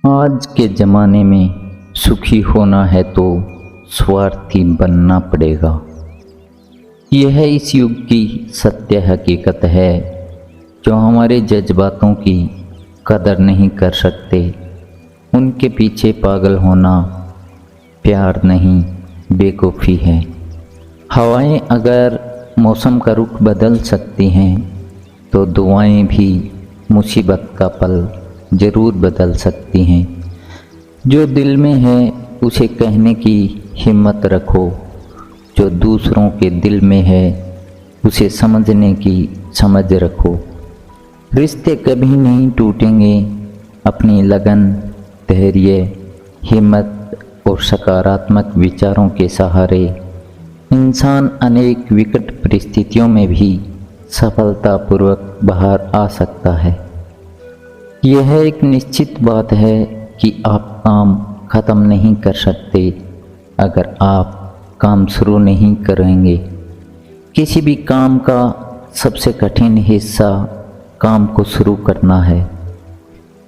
आज के ज़माने में सुखी होना है तो स्वार्थी बनना पड़ेगा। यह इस युग की सत्य हकीकत है। जो हमारे जज्बातों की कदर नहीं कर सकते, उनके पीछे पागल होना प्यार नहीं, बेवकूफ़ी है। हवाएं अगर मौसम का रुख बदल सकती हैं, तो दुआएं भी मुसीबत का पल ज़रूर बदल सकती हैं। जो दिल में है उसे कहने की हिम्मत रखो, जो दूसरों के दिल में है उसे समझने की समझ रखो। रिश्ते कभी नहीं टूटेंगे अपनी लगन, धैर्य, हिम्मत और सकारात्मक विचारों के सहारे। इंसान अनेक विकट परिस्थितियों में भी सफलतापूर्वक बाहर आ सकता है। यह एक निश्चित बात है कि आप काम ख़त्म नहीं कर सकते अगर आप काम शुरू नहीं करेंगे। किसी भी काम का सबसे कठिन हिस्सा काम को शुरू करना है।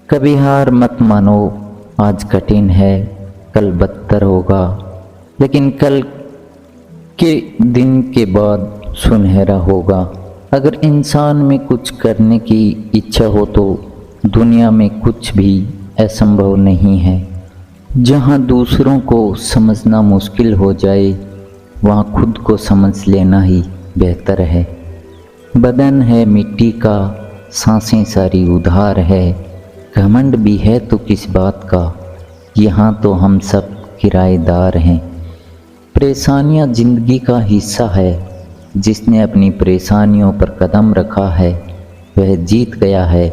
कभी हार मत मानो। आज कठिन है, कल बदतर होगा, लेकिन कल के दिन के बाद सुनहरा होगा। अगर इंसान में कुछ करने की इच्छा हो तो दुनिया में कुछ भी असंभव नहीं है। जहाँ दूसरों को समझना मुश्किल हो जाए, वहाँ खुद को समझ लेना ही बेहतर है। बदन है मिट्टी का, सांसें सारी उधार है। घमंड भी है तो किस बात का, यहाँ तो हम सब किराएदार हैं। परेशानियाँ जिंदगी का हिस्सा है। जिसने अपनी परेशानियों पर कदम रखा है वह जीत गया है,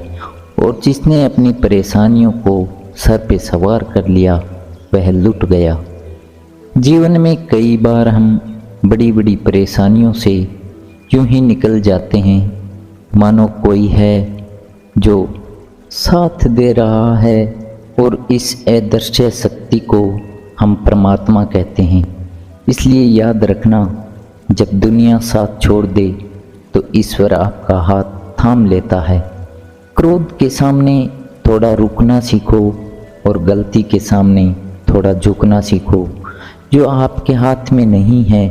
और जिसने अपनी परेशानियों को सर पे सवार कर लिया वह लुट गया। जीवन में कई बार हम बड़ी बड़ी परेशानियों से यूं ही निकल जाते हैं मानो कोई है जो साथ दे रहा है, और इस अदृश्य शक्ति को हम परमात्मा कहते हैं। इसलिए याद रखना, जब दुनिया साथ छोड़ दे तो ईश्वर आपका हाथ थाम लेता है। क्रोध के सामने थोड़ा रुकना सीखो और गलती के सामने थोड़ा झुकना सीखो। जो आपके हाथ में नहीं है,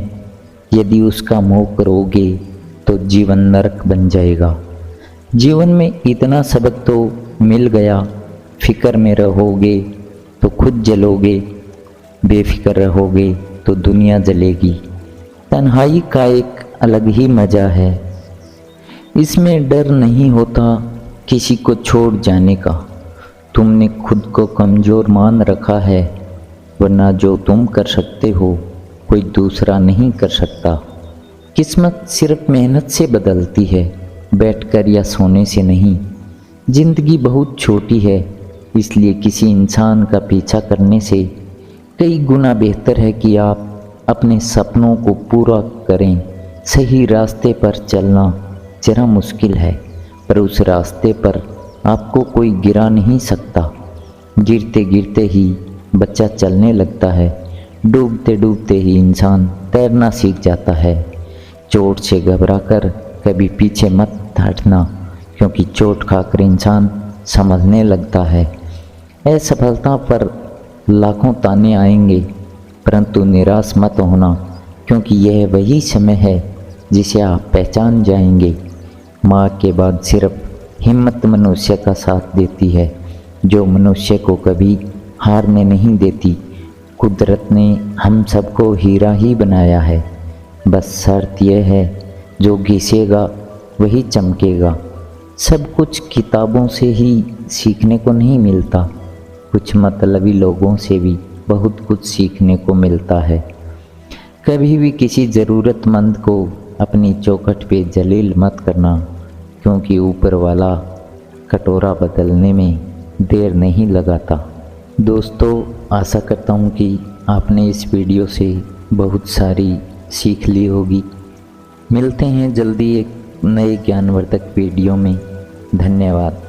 यदि उसका मोह करोगे तो जीवन नरक बन जाएगा। जीवन में इतना सबक तो मिल गया, फिक्र में रहोगे तो खुद जलोगे, बेफिक्र रहोगे तो दुनिया जलेगी। तन्हाई का एक अलग ही मज़ा है। इसमें डर नहीं होता किसी को छोड़ जाने का। तुमने खुद को कमज़ोर मान रखा है, वरना जो तुम कर सकते हो कोई दूसरा नहीं कर सकता। किस्मत सिर्फ मेहनत से बदलती है, बैठकर या सोने से नहीं। ज़िंदगी बहुत छोटी है, इसलिए किसी इंसान का पीछा करने से कई गुना बेहतर है कि आप अपने सपनों को पूरा करें। सही रास्ते पर चलना जरा मुश्किल है, पर उस रास्ते पर आपको कोई गिरा नहीं सकता। गिरते गिरते ही बच्चा चलने लगता है, डूबते डूबते ही इंसान तैरना सीख जाता है। चोट से घबराकर कभी पीछे मत हटना, क्योंकि चोट खाकर इंसान समझने लगता है। असफलता पर लाखों ताने आएंगे, परंतु निराश मत होना, क्योंकि यह वही समय है जिसे आप पहचान जाएंगे। माँ के बाद सिर्फ हिम्मत मनुष्य का साथ देती है, जो मनुष्य को कभी हारने नहीं देती। कुदरत ने हम सबको हीरा ही बनाया है, बस शर्त यह है जो घिसेगा वही चमकेगा। सब कुछ किताबों से ही सीखने को नहीं मिलता, कुछ मतलबी लोगों से भी बहुत कुछ सीखने को मिलता है। कभी भी किसी ज़रूरतमंद को अपनी चौखट पे जलील मत करना, क्योंकि ऊपर वाला कटोरा बदलने में देर नहीं लगाता। दोस्तों, आशा करता हूँ कि आपने इस वीडियो से बहुत सारी सीख ली होगी। मिलते हैं जल्दी एक नए ज्ञानवर्धक वीडियो में। धन्यवाद।